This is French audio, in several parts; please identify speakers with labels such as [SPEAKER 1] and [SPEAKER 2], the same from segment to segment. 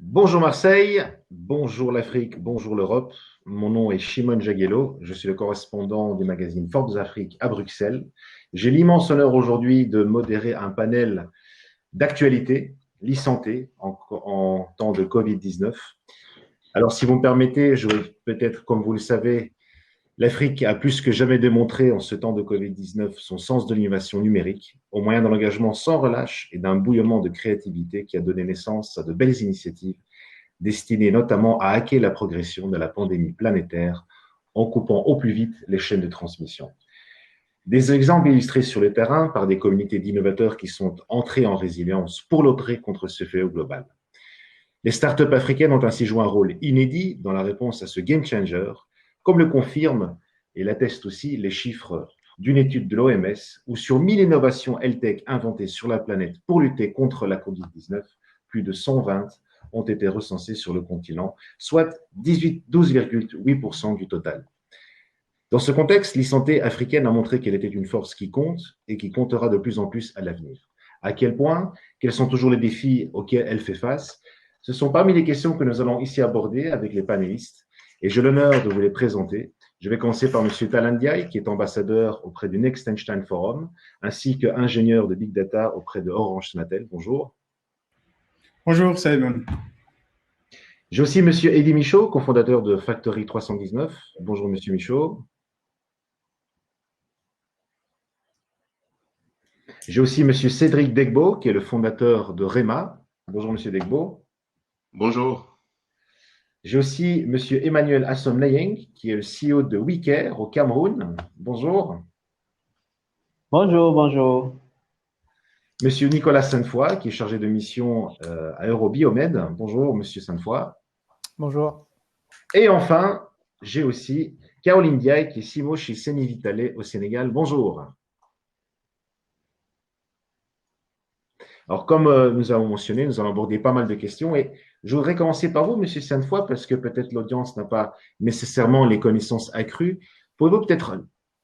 [SPEAKER 1] Bonjour Marseille, bonjour l'Afrique, bonjour l'Europe. Mon nom est Shimon Jagiello, je suis le correspondant du magazine Forbes Afrique à Bruxelles. J'ai l'immense honneur aujourd'hui de modérer un panel d'actualité, l'e-santé en temps de Covid-19. Alors si vous me permettez, je vais peut-être, comme vous le savez, l'Afrique a plus que jamais démontré en ce temps de Covid-19 son sens de l'innovation numérique, au moyen d'un engagement sans relâche et d'un bouillonnement de créativité qui a donné naissance à de belles initiatives destinées notamment à hacker la progression de la pandémie planétaire en coupant au plus vite les chaînes de transmission. Des exemples illustrés sur le terrain par des communautés d'innovateurs qui sont entrés en résilience pour lutter contre ce fléau global. Les startups africaines ont ainsi joué un rôle inédit dans la réponse à ce game changer, comme le confirment et l'attestent aussi les chiffres d'une étude de l'OMS où sur 1000 innovations health-tech inventées sur la planète pour lutter contre la Covid-19, plus de 120 ont été recensées sur le continent, soit 12,8% du total. Dans ce contexte, l'e-santé africaine a montré qu'elle était une force qui compte et qui comptera de plus en plus à l'avenir. À quel point, quels sont toujours les défis auxquels elle fait face? Ce sont parmi les questions que nous allons ici aborder avec les panélistes et j'ai l'honneur de vous les présenter. Je vais commencer par M. Talan Diaye, qui est ambassadeur auprès du Next Einstein Forum, ainsi qu'ingénieur de Big Data auprès de Orange Snatel. Bonjour.
[SPEAKER 2] Bonjour Simon.
[SPEAKER 1] J'ai aussi M. Eddy Michaud, cofondateur de Factory 319. Bonjour M. Michaud. J'ai aussi M. Cédric Degbo, qui est le fondateur de REMA. Bonjour M. Degbo.
[SPEAKER 3] Bonjour.
[SPEAKER 1] J'ai aussi M. Emmanuel Assom Leyeng, qui est le CEO de WeCare au Cameroun. Bonjour.
[SPEAKER 4] Bonjour, bonjour.
[SPEAKER 1] Monsieur Nicolas Sainte-Foy, qui est chargé de mission à Eurobiomed. Bonjour, Monsieur Sainte-Foy.
[SPEAKER 5] Bonjour.
[SPEAKER 1] Et enfin, j'ai aussi Caroline Diaye, qui est CMO chez Seni Vitale au Sénégal. Bonjour. Alors, comme nous avons mentionné, nous allons aborder pas mal de questions et je voudrais commencer par vous, Monsieur Sainte-Foy, parce que peut-être l'audience n'a pas nécessairement les connaissances accrues. Pouvez-vous peut-être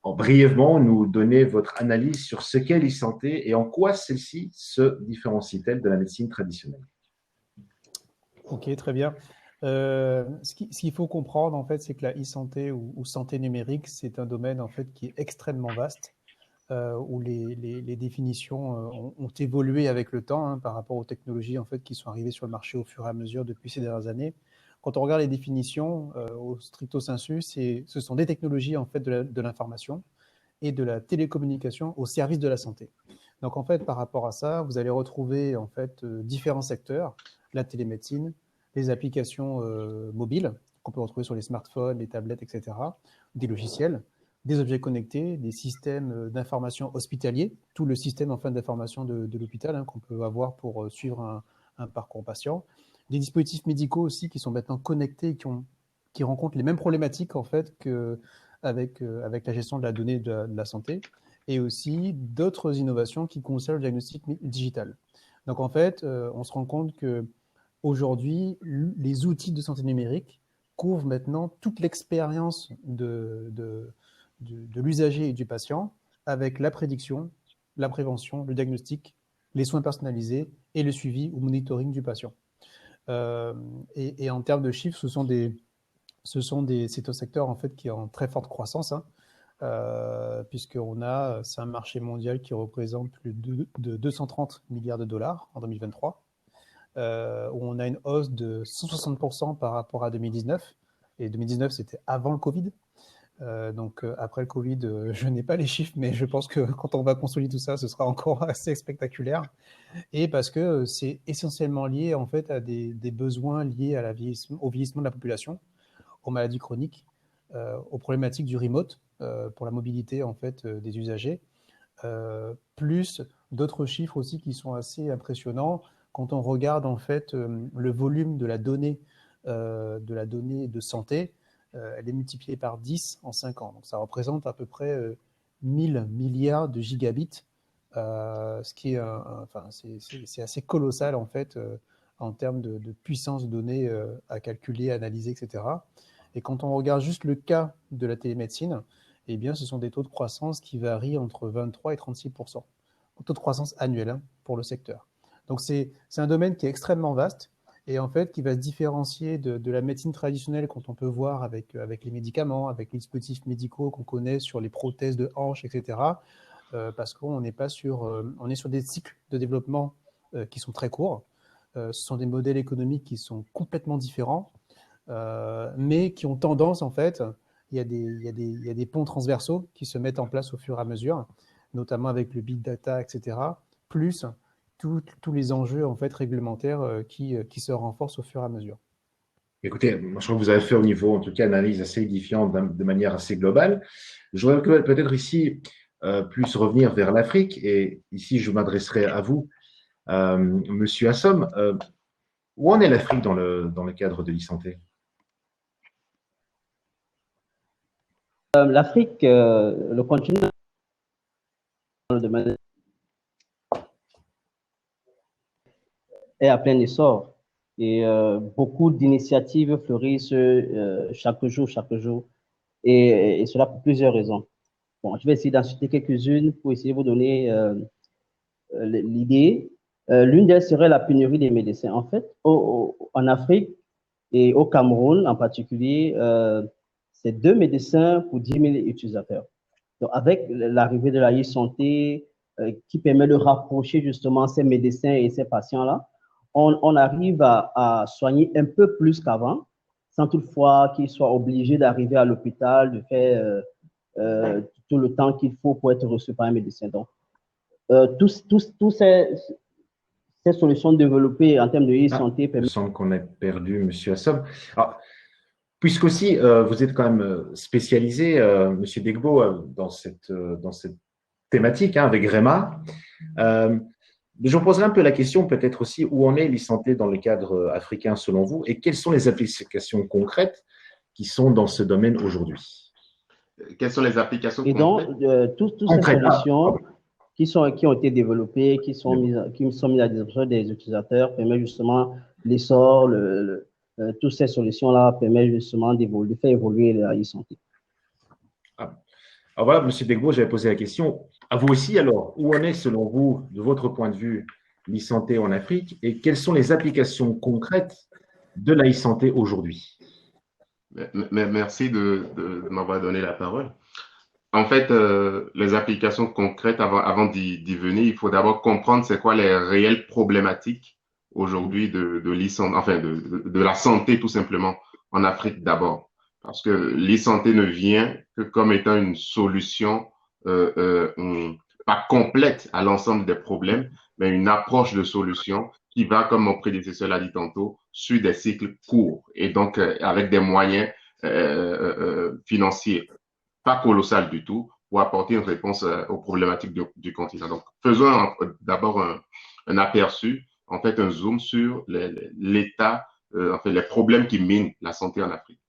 [SPEAKER 1] brièvement nous donner votre analyse sur ce qu'est l'e-santé et en quoi celle-ci se différencie-t-elle de la médecine traditionnelle?
[SPEAKER 5] Ok, très bien. Ce qu'il faut comprendre, en fait, c'est que la e-santé ou santé numérique, c'est un domaine, en fait, qui est extrêmement vaste, où les définitions ont évolué avec le temps, hein, par rapport aux technologies, en fait, qui sont arrivées sur le marché au fur et à mesure depuis ces dernières années. Quand on regarde les définitions, au stricto sensu, ce sont des technologies, en fait, de l'information et de la télécommunication au service de la santé. Donc, en fait, par rapport à ça, vous allez retrouver, en fait, différents secteurs, la télémédecine, les applications mobiles qu'on peut retrouver sur les smartphones, les tablettes, etc., des logiciels, des objets connectés, des systèmes d'information hospitaliers, tout le système, enfin, d'information de l'hôpital, hein, qu'on peut avoir pour suivre un parcours patient, des dispositifs médicaux aussi qui sont maintenant connectés, qui rencontrent les mêmes problématiques, en fait, avec la gestion de la donnée de la santé, et aussi d'autres innovations qui concernent le diagnostic digital. Donc, en fait, on se rend compte que aujourd'hui, les outils de santé numérique couvrent maintenant toute l'expérience de l'usager et du patient, avec la prédiction, la prévention, le diagnostic, les soins personnalisés et le suivi ou monitoring du patient. Et en termes de chiffres, c'est un secteur, en fait, qui est en très forte croissance, hein, c'est un marché mondial qui représente plus de 230 milliards de dollars en 2023, où on a une hausse de 160% par rapport à 2019. Et 2019, c'était avant le Covid. Après le Covid, je n'ai pas les chiffres, mais je pense que quand on va consolider tout ça, ce sera encore assez spectaculaire. Et parce que c'est essentiellement lié, en fait, à des besoins liés à au vieillissement de la population, aux maladies chroniques, aux problématiques du remote, pour la mobilité, en fait, des usagers, plus d'autres chiffres aussi qui sont assez impressionnants quand on regarde, en fait, le volume de la donnée de santé. Elle est multipliée par 10 en 5 ans. Donc ça représente à peu près 1000 milliards de gigabits, ce qui est c'est assez colossal, en fait, en termes de puissance de données à calculer, à analyser, etc. Et quand on regarde juste le cas de la télémédecine, eh bien, ce sont des taux de croissance qui varient entre 23 et 36%. Taux de croissance annuel, hein, pour le secteur. Donc, c'est un domaine qui est extrêmement vaste et en fait qui va se différencier de la médecine traditionnelle quand on peut voir avec les médicaments, avec les dispositifs médicaux qu'on connaît sur les prothèses de hanches, etc. Parce qu'on n'est pas on est sur des cycles de développement qui sont très courts. Ce sont des modèles économiques qui sont complètement différents, mais qui ont tendance, en fait, il y a des ponts transversaux qui se mettent en place au fur et à mesure, notamment avec le big data, etc., plus tous les enjeux en fait, réglementaires qui se renforcent au fur et à mesure.
[SPEAKER 1] Écoutez, moi, je crois que vous avez fait au niveau, en tout cas, une analyse assez édifiante de manière assez globale. Je voudrais peut-être ici plus revenir vers l'Afrique, et ici, je m'adresserai à vous, Monsieur Assom. Où en est l'Afrique dans le cadre de l'e-santé?
[SPEAKER 4] L'Afrique, le continent dans le domaine est à plein essor et beaucoup d'initiatives fleurissent chaque jour, et cela pour plusieurs raisons. Bon, je vais essayer d'en citer quelques-unes pour essayer de vous donner l'idée. L'une d'elles serait la pénurie des médecins. En fait, en Afrique et au Cameroun en particulier, c'est 2 médecins pour 10 000 utilisateurs. Donc, avec l'arrivée de la e-santé qui permet de rapprocher justement ces médecins et ces patients-là, on arrive à soigner un peu plus qu'avant, sans toutefois qu'ils soient obligés d'arriver à l'hôpital, de faire tout le temps qu'il faut pour être reçu par un médecin. Donc, tous ces solutions développées en termes de e-santé
[SPEAKER 1] Il me semble qu'on a perdu Monsieur Assom. Alors, puisqu'aussi vous êtes quand même spécialisé, Monsieur Degbo, dans cette thématique avec Gréma, je vous poserai un peu la question peut-être aussi où en est l'e-santé dans le cadre africain selon vous et quelles sont les applications concrètes qui sont dans ce domaine aujourd'hui?
[SPEAKER 3] Quelles sont les applications
[SPEAKER 4] et
[SPEAKER 3] concrètes?
[SPEAKER 4] donc, toutes ces solutions qui ont été développées, qui sont mises à disposition des utilisateurs, permettent justement l'essor, toutes ces solutions-là permettent justement de faire évoluer la e-santé.
[SPEAKER 1] Alors voilà, Monsieur Degbo, j'avais posé la question. À vous aussi, alors, où en est, selon vous, de votre point de vue, l'e-santé en Afrique et quelles sont les applications concrètes de la e-santé aujourd'hui?
[SPEAKER 3] Merci de m'avoir donné la parole. En fait, les applications concrètes, avant d'y venir, il faut d'abord comprendre c'est quoi les réelles problématiques aujourd'hui de l'e-santé, enfin de la santé tout simplement en Afrique d'abord. Parce que l'e-santé ne vient que comme étant une solution pas complète à l'ensemble des problèmes, mais une approche de solution qui va, comme mon prédécesseur l'a dit tantôt, sur des cycles courts et donc avec des moyens financiers pas colossal du tout pour apporter une réponse aux problématiques du continent. Donc, faisons d'abord un aperçu, en fait, un zoom sur l'état, en fait, les problèmes qui minent la santé en Afrique.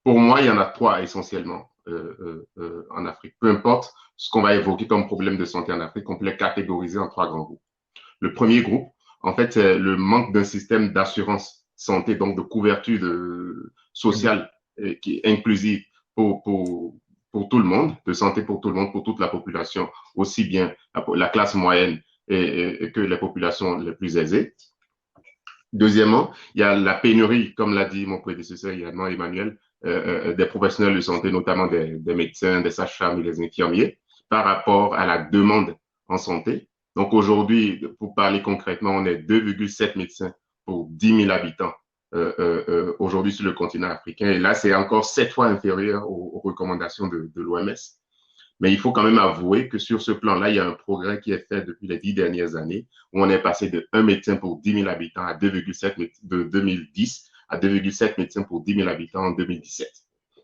[SPEAKER 3] Pour moi, il y en a 3 essentiellement en Afrique. Peu importe ce qu'on va évoquer comme problème de santé en Afrique, on peut les catégoriser en 3 grands groupes. Le premier groupe, en fait, c'est le manque d'un système d'assurance santé, donc de couverture sociale qui est inclusive pour tout le monde, de santé pour tout le monde, pour toute la population, aussi bien la classe moyenne et que les populations les plus aisées. Deuxièmement, il y a la pénurie, comme l'a dit mon prédécesseur également, Emmanuel, des professionnels de santé, notamment des médecins, des sages-femmes et des infirmiers, par rapport à la demande en santé. Donc aujourd'hui, pour parler concrètement, on est 2,7 médecins pour 10 000 habitants aujourd'hui sur le continent africain. Et là, c'est encore 7 fois inférieur aux recommandations de l'OMS. Mais il faut quand même avouer que sur ce plan-là, il y a un progrès qui est fait depuis les 10 dernières années, où on est passé de 1 médecin pour 10 000 habitants à 2,7 de 2010 à 2,7 médecins pour 10 000 habitants en 2017.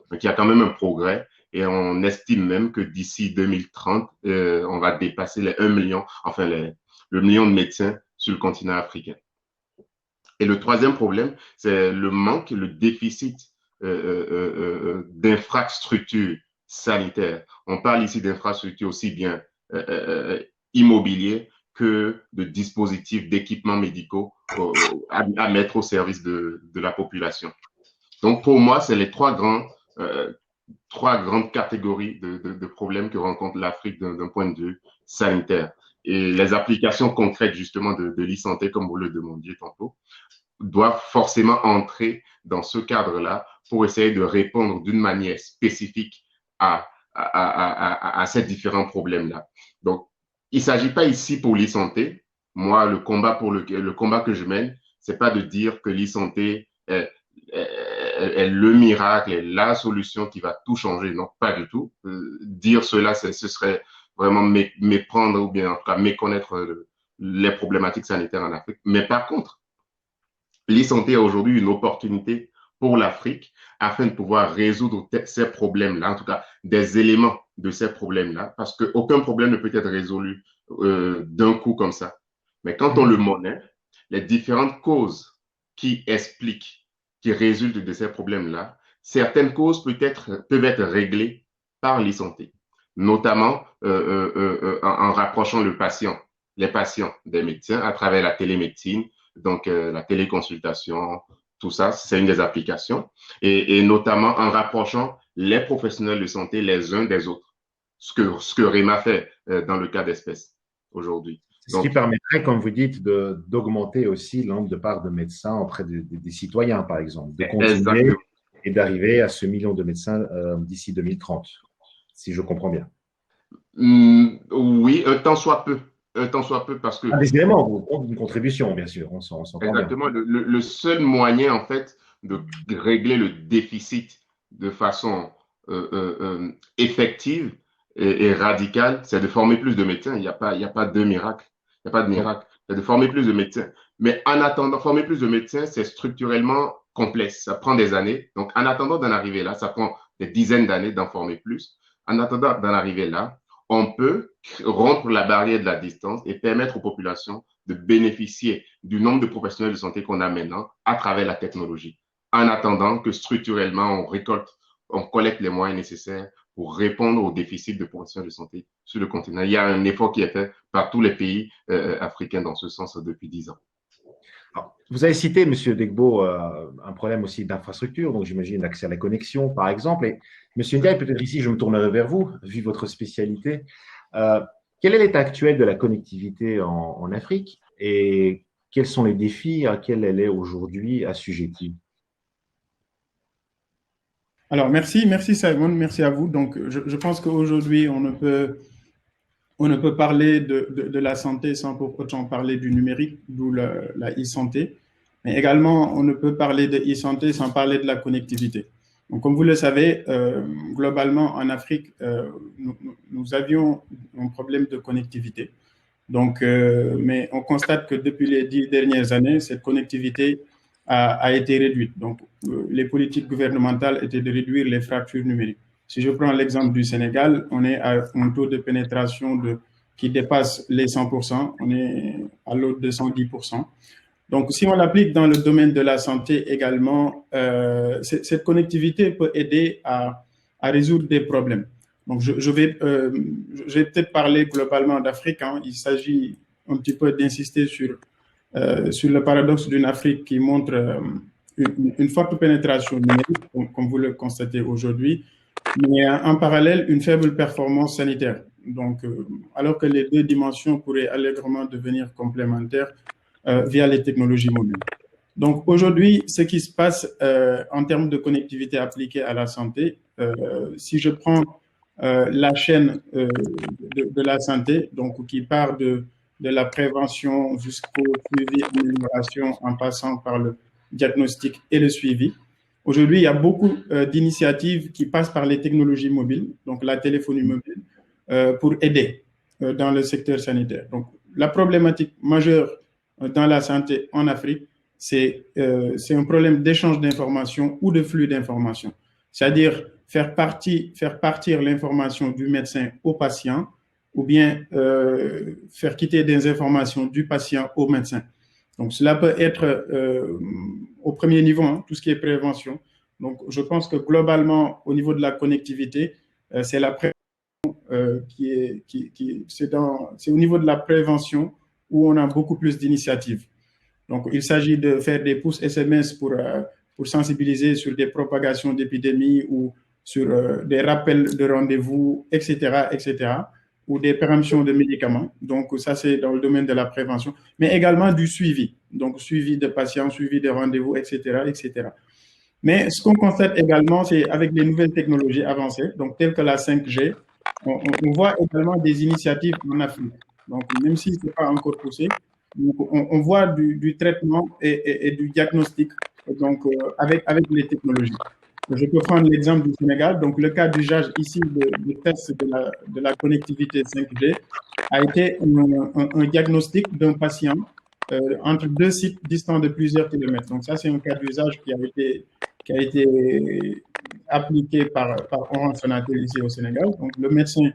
[SPEAKER 3] Donc, il y a quand même un progrès et on estime même que d'ici 2030, on va dépasser les 1 million, enfin le million de médecins sur le continent africain. Et le troisième problème, c'est le manque, le déficit d'infrastructures sanitaires. On parle ici d'infrastructures aussi bien immobilières que de dispositifs, d'équipements médicaux à mettre au service de la population. Donc pour moi, c'est les 3 grandes catégories de problèmes que rencontre l'Afrique d'un point de vue sanitaire. Et les applications concrètes justement de l'e-santé, comme vous le demandiez tantôt, doivent forcément entrer dans ce cadre-là pour essayer de répondre d'une manière spécifique à ces différents problèmes-là. Donc, il ne s'agit pas ici pour l'e-santé. Moi, le combat que je mène, c'est pas de dire que l'e-santé est le miracle, est la solution qui va tout changer. Non, pas du tout. Dire cela, ce serait vraiment méprendre ou bien en tout cas méconnaître les problématiques sanitaires en Afrique. Mais par contre, l'e-santé est aujourd'hui une opportunité pour l'Afrique afin de pouvoir résoudre ces problèmes-là, en tout cas des éléments de ces problèmes-là, parce qu'aucun problème ne peut être résolu d'un coup comme ça. Mais quand on le monnaie, les différentes causes qui expliquent, qui résultent de ces problèmes-là, certaines causes peuvent être réglées par l'e-santé, notamment en rapprochant les patients des médecins à travers la télémédecine, donc la téléconsultation, tout ça, c'est une des applications, et notamment en rapprochant les professionnels de santé les uns des autres, ce que REMA fait dans le cas d'espèces aujourd'hui.
[SPEAKER 1] Ce qui permettrait, comme vous dites, d'augmenter aussi le nombre de parts de médecins auprès des citoyens, par exemple, de continuer
[SPEAKER 3] exactement.
[SPEAKER 1] Et d'arriver à ce million de médecins d'ici 2030, si je comprends bien.
[SPEAKER 3] Oui, un tant soit peu. Parce que…
[SPEAKER 1] Évidemment, vous comptez une contribution, bien sûr, on s'entend bien.
[SPEAKER 3] Exactement. Le seul moyen, en fait, de régler le déficit de façon effective et radicale, c'est de former plus de médecins. Il n'y a pas de miracle. Il n'y a pas de miracle. C'est de former plus de médecins. Mais en attendant, former plus de médecins, c'est structurellement complexe. Ça prend des années. Donc, en attendant d'en arriver là, ça prend des dizaines d'années d'en former plus. En attendant d'en arriver là, on peut rompre la barrière de la distance et permettre aux populations de bénéficier du nombre de professionnels de santé qu'on a maintenant à travers la technologie. En attendant que structurellement, on collecte les moyens nécessaires pour répondre aux déficits de professionnels de santé sur le continent. Il y a un effort qui est fait par tous les pays africains dans ce sens depuis 10 ans.
[SPEAKER 1] Alors, vous avez cité, M. Degbo, un problème aussi d'infrastructure, donc j'imagine l'accès à la connexion, par exemple. Et M. Ndiaye, peut-être ici, je me tournerai vers vous, vu votre spécialité. Quel est l'état actuel de la connectivité en Afrique et quels sont les défis auxquels elle est aujourd'hui assujettie?
[SPEAKER 2] Alors, merci Simon, merci à vous. Donc, je pense qu'aujourd'hui, on ne peut parler de la santé sans pour autant parler du numérique, d'où la e-santé. Mais également, on ne peut parler de e-santé sans parler de la connectivité. Donc, comme vous le savez, globalement, en Afrique, nous avions un problème de connectivité. Donc, mais on constate que depuis les 10 dernières années, cette connectivité a été réduite. Donc, les politiques gouvernementales étaient de réduire les fractures numériques. Si je prends l'exemple du Sénégal, on est à un taux de pénétration qui dépasse les 100%, on est à l'autre de 110%. Donc, si on l'applique dans le domaine de la santé également, cette connectivité peut aider à résoudre des problèmes. Donc, je vais peut-être parler globalement d'Afrique. Hein. Il s'agit un petit peu d'insister sur le paradoxe d'une Afrique qui montre une forte pénétration numérique, comme vous le constatez aujourd'hui, mais en parallèle, une faible performance sanitaire. Donc, alors que les deux dimensions pourraient allègrement devenir complémentaires via les technologies mobiles. Donc, aujourd'hui, ce qui se passe en termes de connectivité appliquée à la santé, si je prends la chaîne de la santé, donc qui part de la prévention jusqu'au suivi, amélioration, en passant par le diagnostic et le suivi. Aujourd'hui, il y a beaucoup d'initiatives qui passent par les technologies mobiles, donc la téléphonie mobile, pour aider dans le secteur sanitaire. Donc, la problématique majeure dans la santé en Afrique, c'est un problème d'échange d'informations ou de flux d'informations. C'est-à-dire faire partir l'information du médecin au patient ou bien faire quitter des informations du patient au médecin. Donc, cela peut être au premier niveau, hein, tout ce qui est prévention. Donc, je pense que globalement, au niveau de la connectivité, c'est la prévention c'est au niveau de la prévention où on a beaucoup plus d'initiatives. Donc, il s'agit de faire des pouces SMS pour sensibiliser sur des propagations d'épidémies ou sur des rappels de rendez-vous, etc., etc. ou des péremptions de médicaments. Donc, ça, c'est dans le domaine de la prévention, mais également du suivi. Donc, suivi de patients, suivi de rendez-vous, etc., etc. Mais ce qu'on constate également, c'est avec les nouvelles technologies avancées, donc telles que la 5G, on voit également des initiatives en Afrique. Donc, même si ce n'est pas encore poussé, on voit du traitement et du diagnostic donc, avec les technologies. Je peux prendre l'exemple du Sénégal. Donc, le cas d'usage ici du test de la connectivité 5G a été un diagnostic d'un patient entre deux sites distants de plusieurs kilomètres. Donc, ça, c'est un cas d'usage qui a été appliqué par Orange Sonatel ici au Sénégal. Donc, le médecin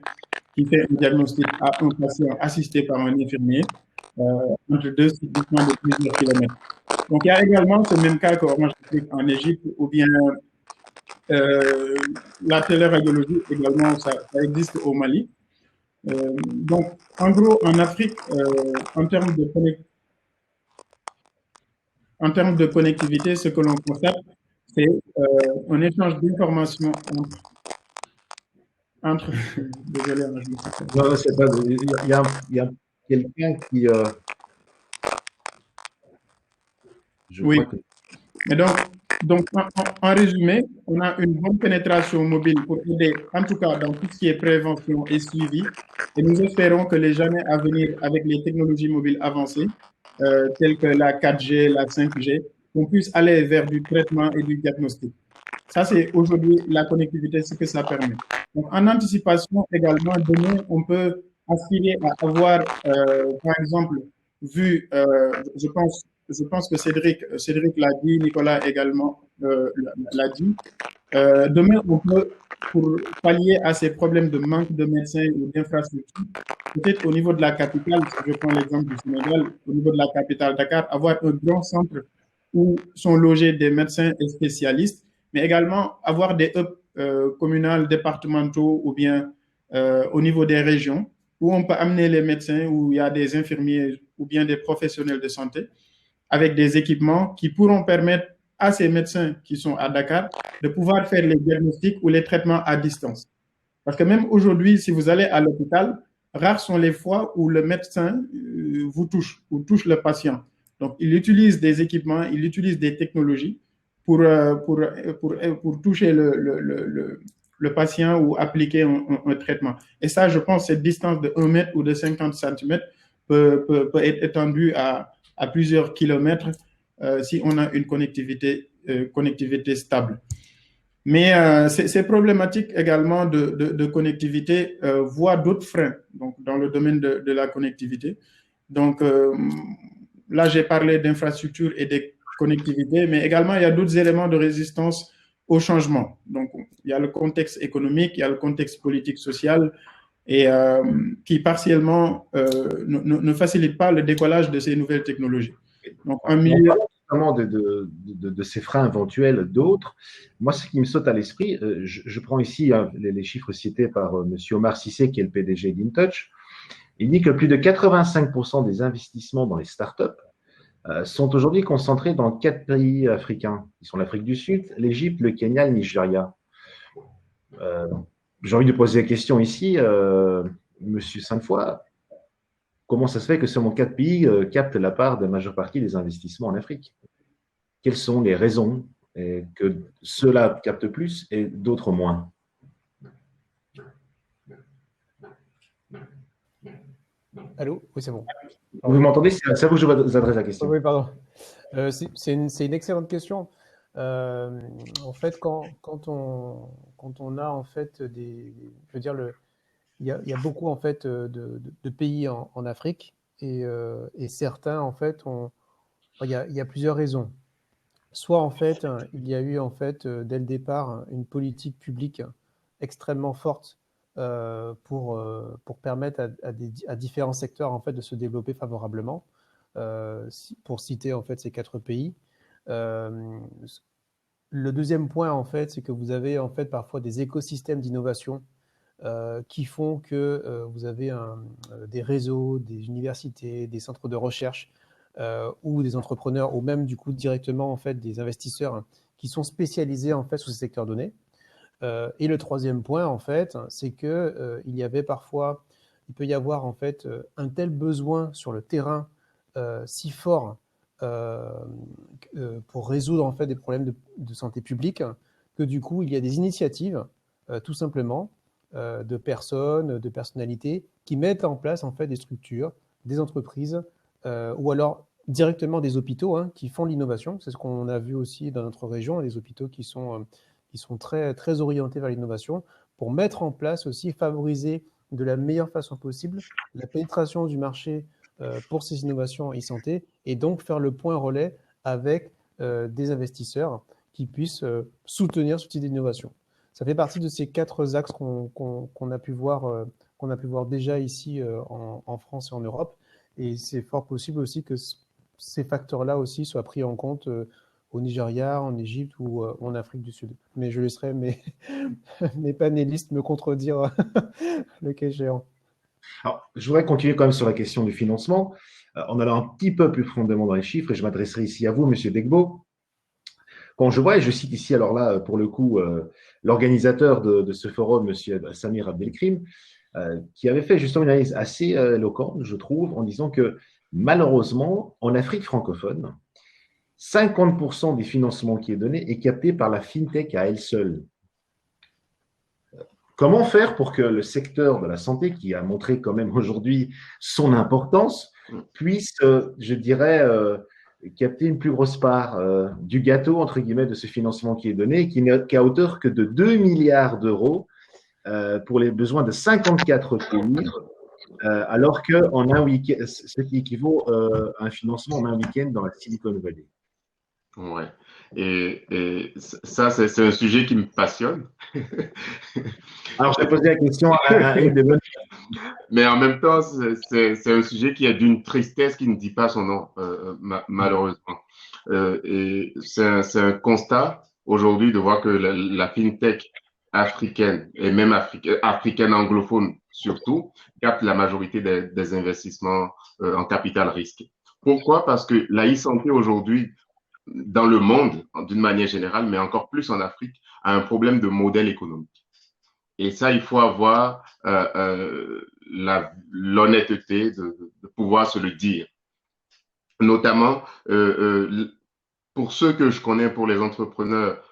[SPEAKER 2] qui fait un diagnostic à un patient assisté par un infirmier entre deux sites distants de plusieurs kilomètres. Donc, il y a également ce même cas qu'Orange applique en Égypte ou bien la téléradiologie également, ça existe au Mali. Donc, en gros, en Afrique, en termes de connectivité, ce que l'on constate, c'est un échange d'informations entre désolé, je me suis fait.
[SPEAKER 1] Non, c'est pas. Il y a quelqu'un qui.
[SPEAKER 2] Oui. Et donc en résumé, on a une bonne pénétration mobile pour aider, en tout cas dans tout ce qui est prévention et suivi. Et nous espérons que les années à venir, avec les technologies mobiles avancées, telles que la 4G, la 5G, on puisse aller vers du traitement et du diagnostic. Ça, c'est aujourd'hui la connectivité, ce que ça permet. Donc, en anticipation également, demain, on peut aspirer à avoir, par exemple, vu, je pense que Cédric l'a dit, Nicolas également l'a dit. Demain, on peut, pour pallier à ces problèmes de manque de médecins ou d'infrastructures, peut-être au niveau de la capitale, si je prends l'exemple du Sénégal, au niveau de la capitale Dakar, avoir un grand centre où sont logés des médecins et spécialistes, mais également avoir des hubs communaux, départementaux ou bien au niveau des régions où on peut amener les médecins, où il y a des infirmiers ou bien des professionnels de santé avec des équipements qui pourront permettre à ces médecins qui sont à Dakar de pouvoir faire les diagnostics ou les traitements à distance. Parce que même aujourd'hui, si vous allez à l'hôpital, rares sont les fois où le médecin vous touche ou touche le patient. Donc, il utilise des équipements, il utilise des technologies pour toucher le patient ou appliquer un traitement. Et ça, je pense, cette distance de 1 mètre ou de 50 centimètres peut être étendue à plusieurs kilomètres si on a une connectivité stable. Mais ces problématiques également de connectivité voient d'autres freins donc, dans le domaine de la connectivité. Donc là, j'ai parlé d'infrastructures et de connectivité, mais également il y a d'autres éléments de résistance au changement. Donc il y a le contexte économique, il y a le contexte politique, social, et qui partiellement ne facilite pas le décollage de ces nouvelles technologies.
[SPEAKER 1] Donc, en milieu de ces freins éventuels d'autres, moi, ce qui me saute à l'esprit, je prends ici les chiffres cités par M. Omar Cissé, qui est le PDG d'InTouch. Il dit que plus de 85% des investissements dans les startups sont aujourd'hui concentrés dans 4 pays africains, qui sont l'Afrique du Sud, l'Égypte, le Kenya, le Nigeria. J'ai envie de poser la question ici, Monsieur Sainte-Foy, comment ça se fait que seulement 4 pays captent la part de la majeure partie des investissements en Afrique? Quelles sont les raisons que ceux-là captent plus et d'autres moins?
[SPEAKER 5] Allô? Oui, c'est bon.
[SPEAKER 1] Vous m'entendez? C'est à vous que je vous adresse la question.
[SPEAKER 5] Oui, pardon. C'est une excellente question. En fait, quand on a en fait je veux dire il y a beaucoup en fait de pays en Afrique et certains en fait il y a plusieurs raisons. Soit en fait il y a eu en fait dès le départ une politique publique extrêmement forte pour permettre à différents secteurs en fait de se développer favorablement. Pour citer en fait ces 4 pays. Le deuxième point en fait, c'est que vous avez en fait parfois des écosystèmes d'innovation qui font que vous avez des réseaux, des universités, des centres de recherche ou des entrepreneurs ou même du coup directement en fait des investisseurs qui sont spécialisés en fait sur ces secteurs donnés. Et le troisième point en fait, c'est que il y avait parfois il peut y avoir en fait un tel besoin sur le terrain si fort pour résoudre en fait des problèmes de santé publique que du coup il y a des initiatives tout simplement de personnes, de personnalités qui mettent en place en fait des structures, des entreprises ou alors directement des hôpitaux qui font l'innovation. C'est ce qu'on a vu aussi dans notre région, des hôpitaux qui sont très, très orientés vers l'innovation pour mettre en place aussi, favoriser de la meilleure façon possible la pénétration du marché pour ces innovations en e-santé et donc faire le point relais avec des investisseurs qui puissent soutenir ce type d'innovation. Ça fait partie de ces 4 axes qu'on a pu voir déjà ici en France et en Europe. Et c'est fort possible aussi que ces facteurs-là aussi soient pris en compte au Nigeria, en Égypte ou en Afrique du Sud. Mais je laisserai mes panélistes me contredire le cas échéant.
[SPEAKER 1] Alors, je voudrais continuer quand même sur la question du financement, en allant un petit peu plus profondément dans les chiffres, et je m'adresserai ici à vous, Monsieur Degbo. Quand je vois, et je cite ici, alors là, pour le coup, l'organisateur de ce forum, Monsieur Samir Abdelkrim, qui avait fait justement une analyse assez éloquente, je trouve, en disant que malheureusement, en Afrique francophone, 50% des financements qui est donné est capté par la FinTech à elle seule. Comment faire pour que le secteur de la santé, qui a montré quand même aujourd'hui son importance, puisse, je dirais, capter une plus grosse part du gâteau, entre guillemets, de ce financement qui est donné, qui n'est qu'à hauteur que de 2 milliards d'euros pour les besoins de 54 pays, alors qu'en un week-end, ce qui équivaut à un financement en un week-end dans la Silicon Valley.
[SPEAKER 3] Ouais. Et ça, c'est un sujet qui me passionne.
[SPEAKER 1] Alors, je vais poser la question à une des bonnes.
[SPEAKER 3] Mais en même temps, c'est un sujet qui est d'une tristesse qui ne dit pas son nom, malheureusement. Et c'est un constat aujourd'hui de voir que la FinTech africaine, et même africaine anglophone surtout, capte la majorité des investissements en capital risque. Pourquoi? Parce que la e-santé aujourd'hui, dans le monde, d'une manière générale, mais encore plus en Afrique, a un problème de modèle économique. Et ça, il faut avoir l'honnêteté de pouvoir se le dire. Notamment, pour ceux que je connais, pour les entrepreneurs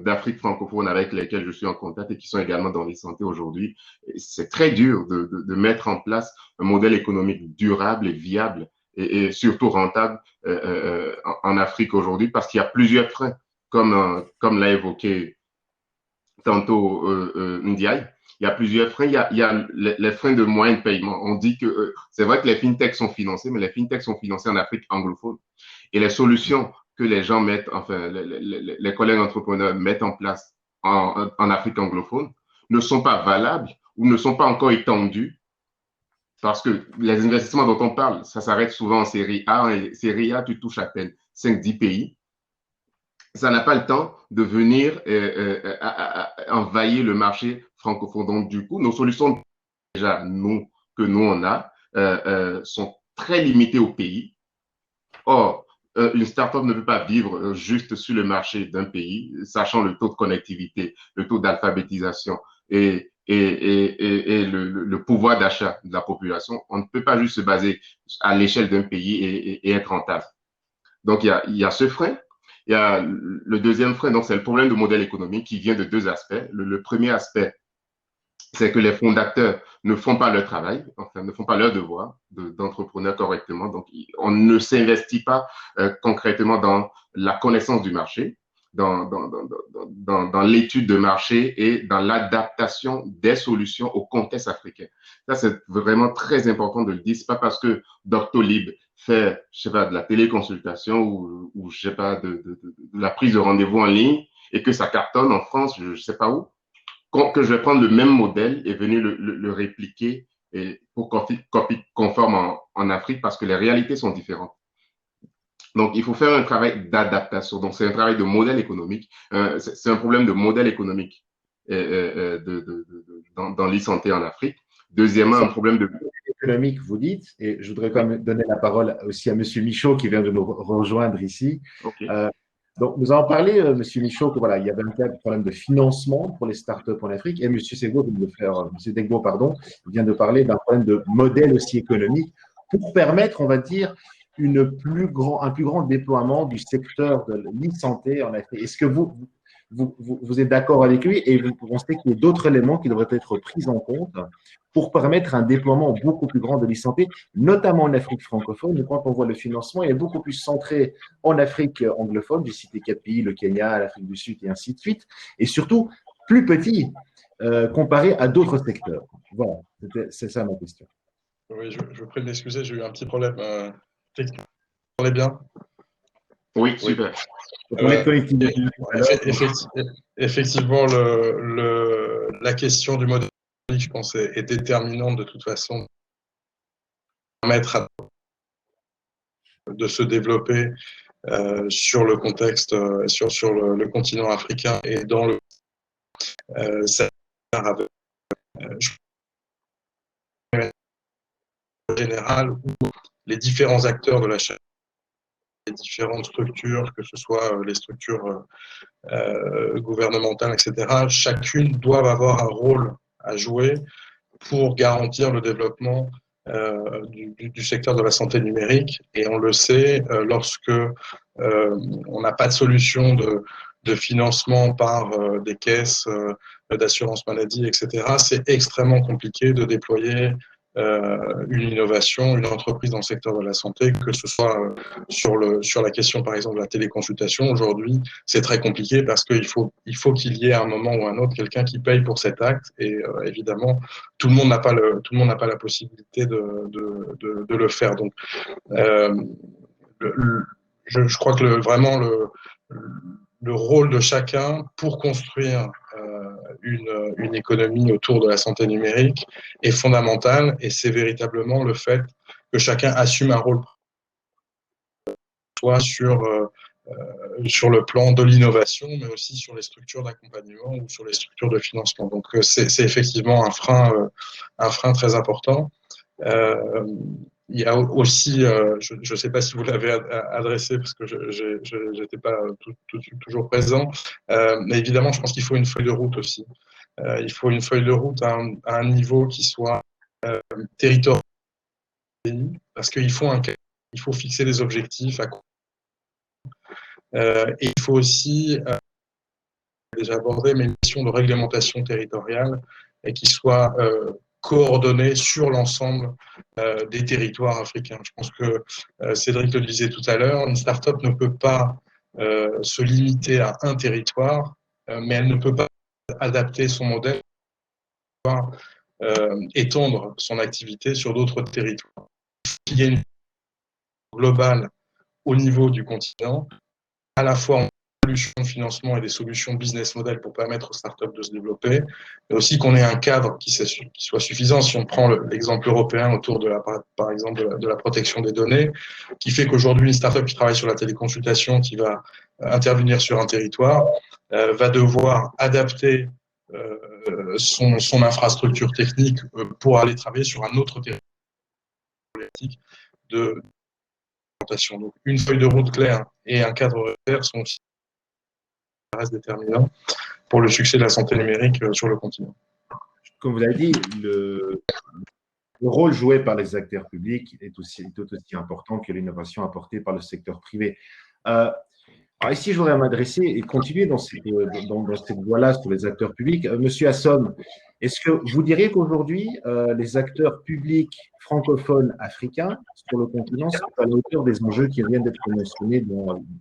[SPEAKER 3] d'Afrique francophone avec lesquels je suis en contact et qui sont également dans les santé aujourd'hui, c'est très dur de mettre en place un modèle économique durable et viable et surtout rentable en Afrique aujourd'hui parce qu'il y a plusieurs freins, comme l'a évoqué tantôt Ndiaye. Il y a plusieurs freins. Il y a les freins de moyens de paiement. On dit que c'est vrai que les fintechs sont financés, mais les fintechs sont financés en Afrique anglophone. Et les solutions que les gens mettent, enfin, les collègues entrepreneurs mettent en place en Afrique anglophone ne sont pas valables ou ne sont pas encore étendues parce que les investissements dont on parle, ça s'arrête souvent en série A. En série A, tu touches à peine 5-10 pays. Ça n'a pas le temps de venir envahir le marché francophone. Donc, du coup, nos solutions, déjà, que nous, on a, sont très limitées au pays. Or, une start-up ne peut pas vivre juste sur le marché d'un pays, sachant le taux de connectivité, le taux d'alphabétisation et le pouvoir d'achat de la population. On ne peut pas juste se baser à l'échelle d'un pays et être rentable. Donc, il y a ce frein. Il y a le deuxième frein, donc c'est le problème de modèle économique qui vient de 2 aspects. Le premier aspect, c'est que les fondateurs ne font pas leur travail, enfin, ne font pas leur devoir d'entrepreneur correctement. Donc, on ne s'investit pas concrètement dans la connaissance du marché, dans l'étude de marché et dans l'adaptation des solutions au contexte africain. Ça, c'est vraiment très important de le dire. C'est pas parce que Doctolib fait, je sais pas, de la téléconsultation ou je sais pas, de la prise de rendez-vous en ligne et que ça cartonne en France, je sais pas où, que je vais prendre le même modèle et venir le répliquer pour copie conforme en Afrique parce que les réalités sont différentes. Donc, il faut faire un travail d'adaptation. Donc, c'est un travail de modèle économique. C'est un problème de modèle économique dans l'e-santé en Afrique. Deuxièmement, un problème de
[SPEAKER 1] économique, vous dites, et je voudrais quand même donner la parole aussi à Monsieur Michaud qui vient de nous rejoindre ici.
[SPEAKER 3] Okay.
[SPEAKER 1] Donc, nous avons parlé, Monsieur Michaud, que voilà, il y avait un problème de financement pour les startups en Afrique, et Monsieur Segbo vient de faire, Monsieur Degbo, pardon, vient de parler d'un problème de modèle aussi économique pour permettre, on va dire, un plus grand déploiement du secteur de l'e-santé en Afrique. Est-ce que vous êtes d'accord avec lui et vous pensez qu'il y a d'autres éléments qui devraient être pris en compte pour permettre un déploiement beaucoup plus grand de l'e-santé, notamment en Afrique francophone? Et quand on voit le financement, il est beaucoup plus centré en Afrique anglophone, j'ai cité 4 pays, le Kenya, l'Afrique du Sud et ainsi de suite, et surtout plus petit comparé à d'autres secteurs. Voilà, c'est ça ma question.
[SPEAKER 6] Oui, je vous prie de m'excuser, j'ai eu un petit problème technique. Vous entendez bien?
[SPEAKER 3] Oui, super.
[SPEAKER 6] Effectivement, la question du modèle, je pense, est déterminante de toute façon pour permettre de se développer sur le contexte, sur le continent africain et dans le général où les différents acteurs de la chaîne, les différentes structures, que ce soit les structures gouvernementales, etc., chacune doit avoir un rôle à jouer pour garantir le développement du secteur de la santé numérique. Et on le sait, lorsque on n'a pas de solution de financement par des caisses d'assurance maladie, etc., c'est extrêmement compliqué de déployer une innovation, une entreprise dans le secteur de la santé, que ce soit sur la question, par exemple, de la téléconsultation. Aujourd'hui, c'est très compliqué parce qu'il faut qu'il y ait à un moment ou à un autre quelqu'un qui paye pour cet acte. Et évidemment, tout le monde n'a pas la possibilité de le faire. Donc, je crois que vraiment le rôle de chacun pour construire une économie autour de la santé numérique est fondamental, et c'est véritablement le fait que chacun assume un rôle, soit sur le plan de l'innovation, mais aussi sur les structures d'accompagnement ou sur les structures de financement. Donc c'est effectivement un frein très important. Il y a aussi, je ne sais pas si vous l'avez adressé parce que je n'étais pas toujours présent, mais évidemment, je pense qu'il faut une feuille de route aussi. Il faut une feuille de route à un niveau qui soit territorial, parce qu'il faut fixer des objectifs et il faut aussi, déjà abordé, mais une question de réglementation territoriale et qui soit coordonnée sur l'ensemble des territoires africains. Je pense que Cédric le disait tout à l'heure, une start-up ne peut pas se limiter à un territoire, mais elle ne peut pas adapter son modèle, étendre son activité sur d'autres territoires. Il y a une globale au niveau du continent, à la fois en solutions de financement et des solutions business model pour permettre aux startups de se développer, mais aussi qu'on ait un cadre qui soit suffisant. Si on prend l'exemple européen autour par exemple, de la protection des données, qui fait qu'aujourd'hui, une startup qui travaille sur la téléconsultation, qui va intervenir sur un territoire, va devoir adapter son infrastructure technique pour aller travailler sur un autre territoire de présentation. Donc, une feuille de route claire et un cadre clair sont aussi reste déterminants pour le succès de la santé numérique sur le continent.
[SPEAKER 1] Comme vous l'avez dit, le rôle joué par les acteurs publics est tout aussi important que l'innovation apportée par le secteur privé. Alors ici, je voudrais m'adresser et continuer dans cette voie-là sur les acteurs publics. Monsieur Hasson, est-ce que vous diriez qu'aujourd'hui, les acteurs publics francophones africains sur le continent sont à la hauteur des enjeux qui viennent d'être mentionnés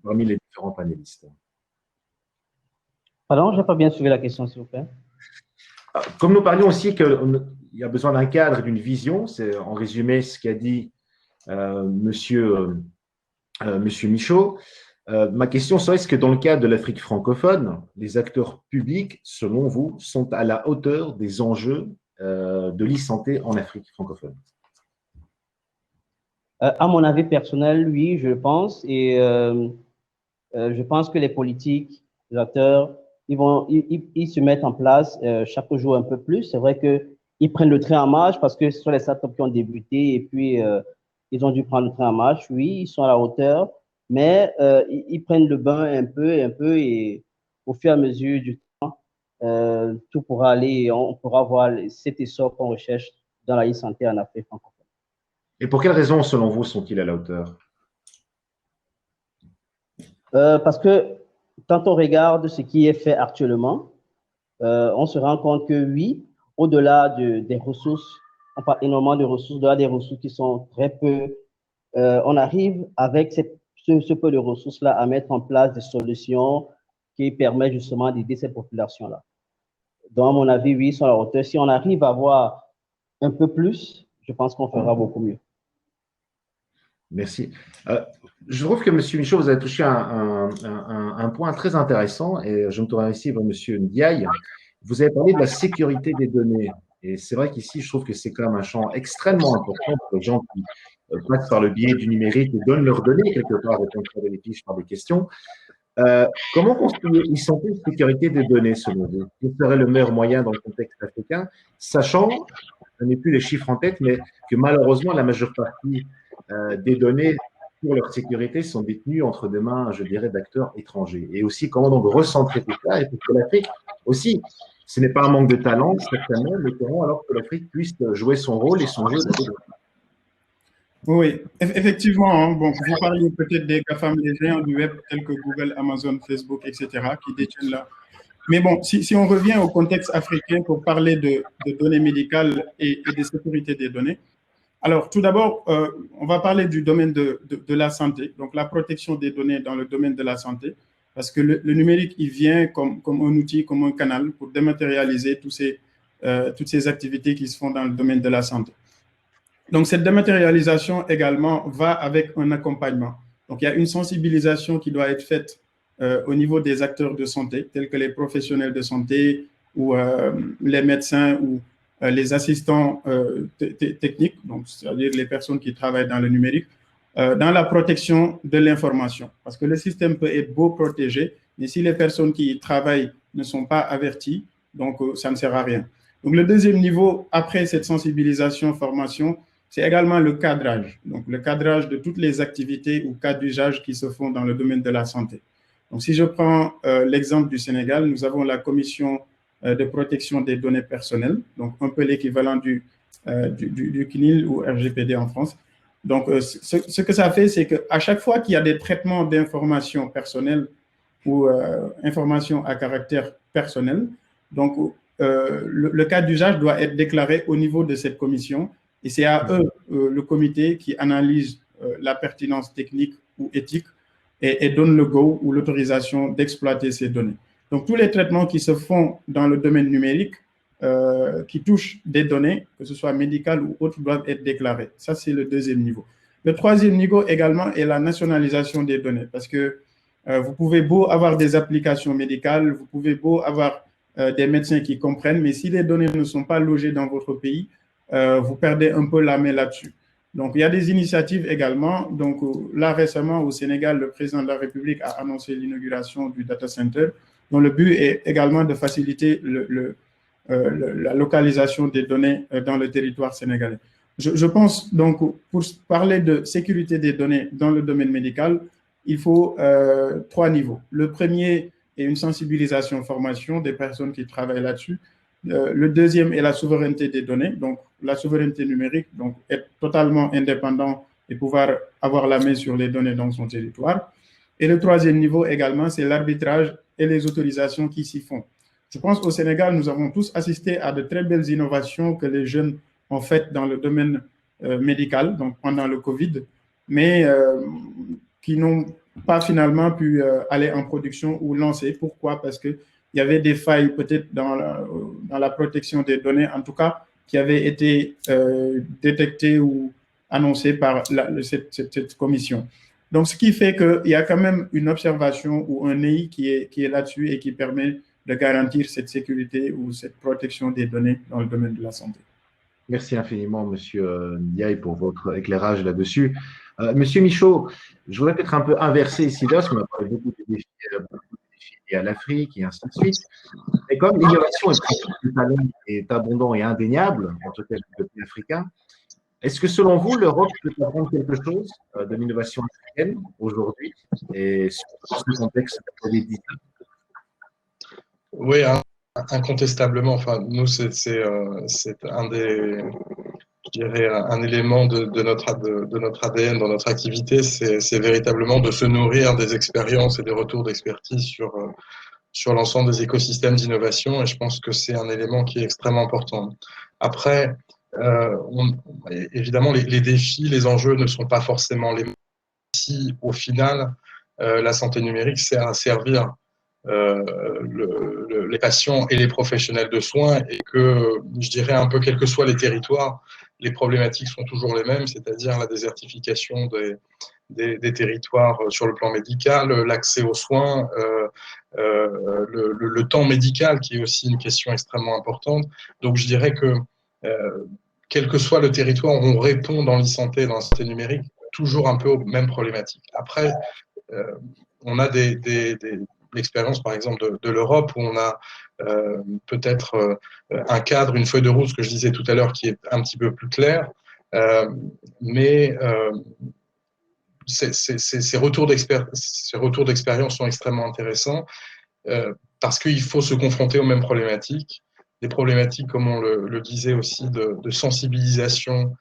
[SPEAKER 1] parmi les différents panélistes?
[SPEAKER 4] Pardon, je n'ai pas bien suivi la question, s'il vous plaît.
[SPEAKER 1] Comme nous parlions aussi qu'il y a besoin d'un cadre et d'une vision, c'est en résumé ce qu'a dit monsieur Michaud. Ma question serait, est-ce que dans le cadre de l'Afrique francophone, les acteurs publics, selon vous, sont à la hauteur des enjeux de l'e-santé en Afrique francophone?
[SPEAKER 4] À mon avis personnel, oui, je pense. Et je pense que les politiques, les acteurs, ils se mettent en place chaque jour un peu plus. C'est vrai qu'ils prennent le train en marche parce que ce sont les startups qui ont débuté et puis ils ont dû prendre le train en marche. Oui, ils sont à la hauteur. mais ils prennent le bain un peu, et au fur et à mesure du temps, tout pourra aller, et on pourra voir cet essor qu'on recherche dans la e-santé en Afrique francophone.
[SPEAKER 1] Et pour quelles raisons, selon vous, sont-ils à la hauteur?
[SPEAKER 4] Parce que quand on regarde ce qui est fait actuellement, on se rend compte que oui, au-delà des ressources, on parle énormément de ressources, au-delà des ressources qui sont très peu, on arrive avec ce peu de ressources-là à mettre en place des solutions qui permettent justement d'aider ces populations-là. Donc, à mon avis, oui, ils sont à la hauteur. Si on arrive à avoir un peu plus, je pense qu'on fera beaucoup mieux.
[SPEAKER 1] Merci. Je trouve que M. Michaud, vous avez touché un point très intéressant et je me tourne ici vers M. Ndiaye. Vous avez parlé de la sécurité des données. Et c'est vrai qu'ici, je trouve que c'est quand même un champ extrêmement important pour les gens qui passent par le biais du numérique et donnent leurs données quelque part, répondent à des fiches par des questions. Comment construire une santé de sécurité des données selon vous? Quel serait le meilleur moyen dans le contexte africain, sachant, je n'ai plus les chiffres en tête, mais que malheureusement, la majeure partie des données pour leur sécurité sont détenues entre des mains, je dirais, d'acteurs étrangers. Et aussi, comment donc recentrer tout ça et pour que l'Afrique aussi, ce n'est pas un manque de talent, certainement, mais comment alors que l'Afrique puisse jouer son rôle et son jeu.
[SPEAKER 2] Oui, effectivement, hein, bon, vous parliez peut-être des GAFAM, les géants du web tels que Google, Amazon, Facebook, etc., qui détiennent là. Mais bon, si on revient au contexte africain pour parler de données médicales et de sécurité des données, alors tout d'abord, on va parler du domaine de la santé, donc la protection des données dans le domaine de la santé, parce que le numérique, il vient comme un outil, comme un canal pour dématérialiser toutes ces activités qui se font dans le domaine de la santé. Donc, cette dématérialisation également va avec un accompagnement. Donc, il y a une sensibilisation qui doit être faite au niveau des acteurs de santé, tels que les professionnels de santé ou les médecins ou les assistants techniques, donc c'est-à-dire les personnes qui travaillent dans le numérique, dans la protection de l'information. Parce que le système peut être beau protégé, mais si les personnes qui y travaillent ne sont pas averties, donc ça ne sert à rien. Donc, le deuxième niveau, après cette sensibilisation, formation, c'est également le cadrage. Donc, le cadrage de toutes les activités ou cas d'usage qui se font dans le domaine de la santé. Donc, si je prends l'exemple du Sénégal, nous avons la commission de protection des données personnelles, donc un peu l'équivalent du CNIL ou RGPD en France. Donc, ce que ça fait, c'est qu'à chaque fois qu'il y a des traitements d'informations personnelles ou informations à caractère personnel, donc le cas d'usage doit être déclaré au niveau de cette commission. Et c'est à eux, le comité, qui analyse la pertinence technique ou éthique et donne le go ou l'autorisation d'exploiter ces données. Donc, tous les traitements qui se font dans le domaine numérique, qui touchent des données, que ce soit médicales ou autres, doivent être déclarés. Ça, c'est le deuxième niveau. Le troisième niveau également est la nationalisation des données, parce que vous pouvez beau avoir des applications médicales, vous pouvez beau avoir des médecins qui comprennent, mais si les données ne sont pas logées dans votre pays, vous perdez un peu la main là-dessus. Donc, il y a des initiatives également. Donc, là, récemment, au Sénégal, le président de la République a annoncé l'inauguration du data center, dont le but est également de faciliter la localisation des données dans le territoire sénégalais. Je pense donc, pour parler de sécurité des données dans le domaine médical, il faut 3 niveaux. Le premier est une sensibilisation, formation des personnes qui travaillent là-dessus. Le deuxième est la souveraineté des données, donc la souveraineté numérique, donc être totalement indépendant et pouvoir avoir la main sur les données dans son territoire. Et le troisième niveau également, c'est l'arbitrage et les autorisations qui s'y font. Je pense qu'au Sénégal, nous avons tous assisté à de très belles innovations que les jeunes ont faites dans le domaine médical, donc pendant le Covid, mais qui n'ont pas finalement pu aller en production ou lancer. Pourquoi? Parce qu'il y avait des failles peut-être dans la protection des données, en tout cas, qui avaient été détectées ou annoncées par cette commission. Donc, ce qui fait qu'il y a quand même une observation ou un œil qui est là-dessus et qui permet de garantir cette sécurité ou cette protection des données dans le domaine de la santé.
[SPEAKER 1] Merci infiniment, Monsieur Ndiaye, pour votre éclairage là-dessus. Monsieur Michaud, je voudrais peut-être un peu inverser ici là, parce qu'on a parlé beaucoup des défis liés à l'Afrique et ainsi de suite. Et comme l'innovation est abondante et indéniable, en tout cas du côté africain, Est-ce que selon vous, l'Europe peut apprendre quelque chose de l'innovation africaine aujourd'hui et sur ce contexte que vous avez dit?
[SPEAKER 6] Oui, incontestablement. Enfin, nous, c'est un des, je dirais, un élément de notre ADN dans notre activité, c'est véritablement de se nourrir des expériences et des retours d'expertise sur l'ensemble des écosystèmes d'innovation. Et je pense que c'est un élément qui est extrêmement important. Après, évidemment, les défis, les enjeux ne sont pas forcément les mêmes. Si, au final, la santé numérique sert à servir les patients et les professionnels de soins et que, je dirais, un peu quels que soient les territoires, les problématiques sont toujours les mêmes, c'est-à-dire la désertification des territoires sur le plan médical, l'accès aux soins, le temps médical qui est aussi une question extrêmement importante. Donc je dirais que quel que soit le territoire, on répond dans l'e-santé, dans la santé numérique, toujours un peu aux mêmes problématiques. Après, on a l'expérience, par exemple, de l'Europe, où on a peut-être un cadre, une feuille de route, ce que je disais tout à l'heure, qui est un petit peu plus clair. Mais ces retours d'expérience sont extrêmement intéressants parce qu'il faut se confronter aux mêmes problématiques. Des problématiques, comme on le disait aussi, de sensibilisation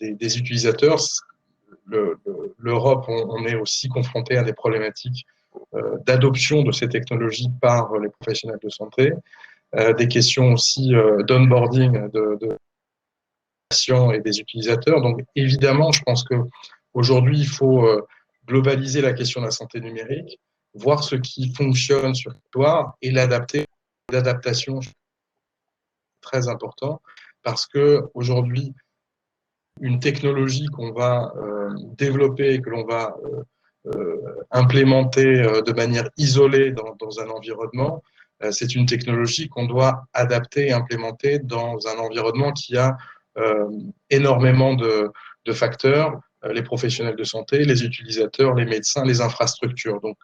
[SPEAKER 6] des utilisateurs. L'Europe, on est aussi confronté à des problématiques d'adoption de ces technologies par les professionnels de santé, des questions aussi d'onboarding de patients et des utilisateurs. Donc évidemment, je pense qu'aujourd'hui, il faut globaliser la question de la santé numérique, voir ce qui fonctionne sur le territoire et l'adapter. L'adaptation est très important parce qu'aujourd'hui, une technologie qu'on va développer, que l'on va implémenter de manière isolée dans un environnement, c'est une technologie qu'on doit adapter et implémenter dans un environnement qui a énormément de facteurs, les professionnels de santé, les utilisateurs, les médecins, les infrastructures. Donc,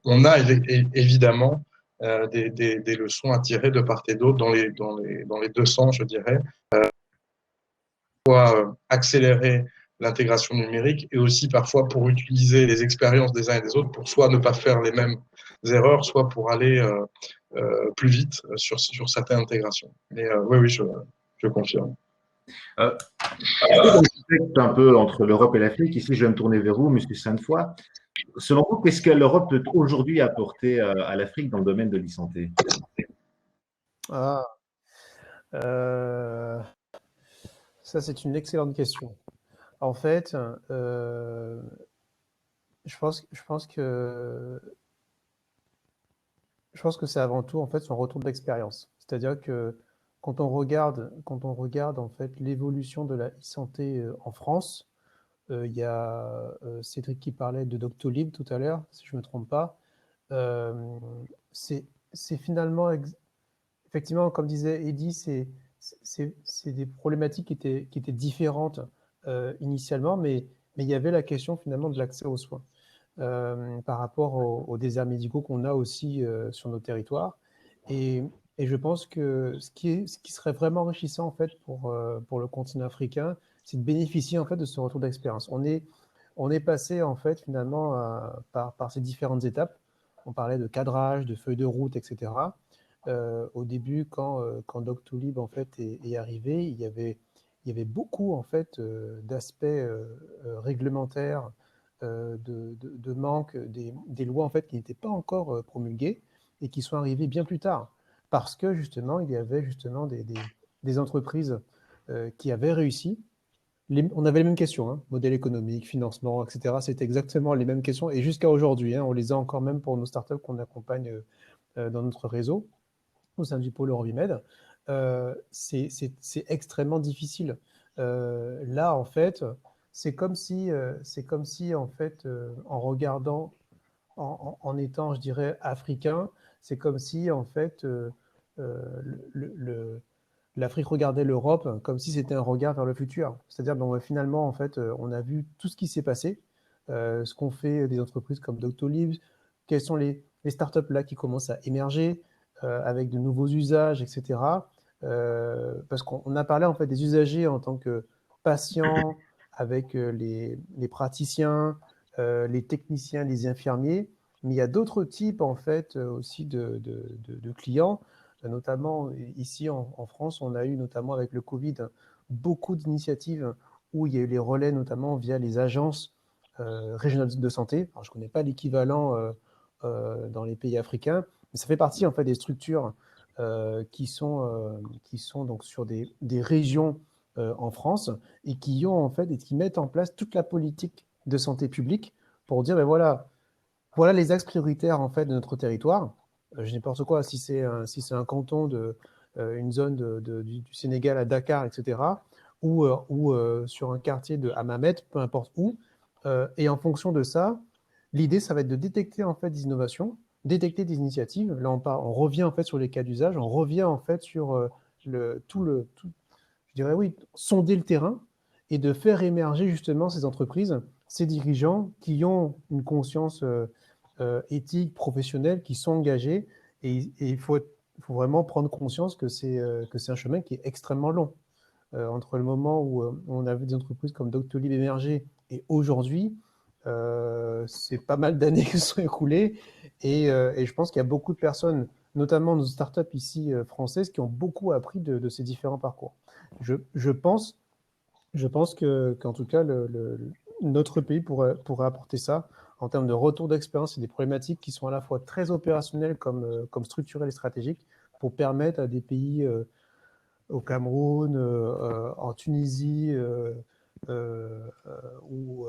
[SPEAKER 6] on a évidemment des leçons à tirer de part et d'autre dans les deux sens, je dirais. Accélérer l'intégration numérique et aussi parfois pour utiliser les expériences des uns et des autres pour soit ne pas faire les mêmes erreurs, soit pour aller plus vite sur certaines intégrations. Mais oui, je confirme.
[SPEAKER 1] Dans le contexte un peu entre l'Europe et l'Afrique, ici je vais me tourner vers vous, Monsieur Sainte-Foy. Selon vous, qu'est-ce que l'Europe peut aujourd'hui apporter à l'Afrique dans le domaine de l'e-santé?
[SPEAKER 5] Ah, ça c'est une excellente question. En fait, je pense que c'est avant tout en fait son retour d'expérience. C'est-à-dire que quand on regarde en fait l'évolution de la e-santé en France, il y a Cédric qui parlait de Doctolib tout à l'heure, si je ne me trompe pas. C'est finalement effectivement, comme disait Eddy, c'est des problématiques qui étaient différentes initialement, mais il y avait la question finalement de l'accès aux soins. Par rapport aux déserts médicaux qu'on a aussi sur nos territoires. Et je pense que ce qui serait vraiment enrichissant en fait pour le continent africain, c'est de bénéficier en fait de ce retour d'expérience. On est passé en fait finalement par ces différentes étapes. On parlait de cadrage, de feuilles de route, etc. Au début, quand Doctolib en fait est arrivé, il y avait beaucoup en fait d'aspects réglementaires, de manque des lois en fait qui n'étaient pas encore promulguées et qui sont arrivées bien plus tard parce que justement il y avait justement des entreprises qui avaient réussi. On avait les mêmes questions, hein, modèle économique, financement, etc. C'était exactement les mêmes questions et jusqu'à aujourd'hui, hein, on les a encore même pour nos startups qu'on accompagne dans notre réseau au sein du pôle Eurovimed. C'est extrêmement difficile. Là, en fait, c'est comme si en fait, en regardant, en étant, je dirais, africain, c'est comme si en fait l'Afrique regardait l'Europe comme si c'était un regard vers le futur. C'est-à-dire, bon, finalement, en fait, on a vu tout ce qui s'est passé, ce qu'ont fait des entreprises comme Doctolib, quelles sont les startups là qui commencent à émerger avec de nouveaux usages, etc. Parce qu'on a parlé en fait des usagers en tant que patients, avec les praticiens, les techniciens, les infirmiers, mais il y a d'autres types en fait aussi de clients, notamment ici en France, on a eu notamment avec le Covid beaucoup d'initiatives où il y a eu les relais notamment via les agences régionales de santé. Alors, je ne connais pas l'équivalent dans les pays africains, mais ça fait partie en fait des structures qui sont donc sur des régions en France et qui ont en fait et qui mettent en place toute la politique de santé publique pour dire ben voilà les axes prioritaires en fait de notre territoire. Je dis n'importe quoi, si c'est un canton une zone du Sénégal à Dakar, etc., ou sur un quartier de Hammamet, peu importe où. Et en fonction de ça, l'idée, ça va être de détecter en fait des innovations, détecter des initiatives. Là, on revient en fait sur les cas d'usage, on revient en fait sur je dirais oui, sonder le terrain et de faire émerger justement ces entreprises, ces dirigeants qui ont une conscience éthique, professionnelle, qui sont engagés. Et il faut vraiment prendre conscience que c'est un chemin qui est extrêmement long. Entre le moment où on avait des entreprises comme Doctolib émerger et aujourd'hui, c'est pas mal d'années qui se sont écoulées. Et je pense qu'il y a beaucoup de personnes, notamment nos startups ici françaises, qui ont beaucoup appris de ces différents parcours. Je pense qu'en tout cas, notre pays pourrait apporter ça en termes de retour d'expérience et des problématiques qui sont à la fois très opérationnelles comme structurelles et stratégiques pour permettre à des pays au Cameroun, en Tunisie ou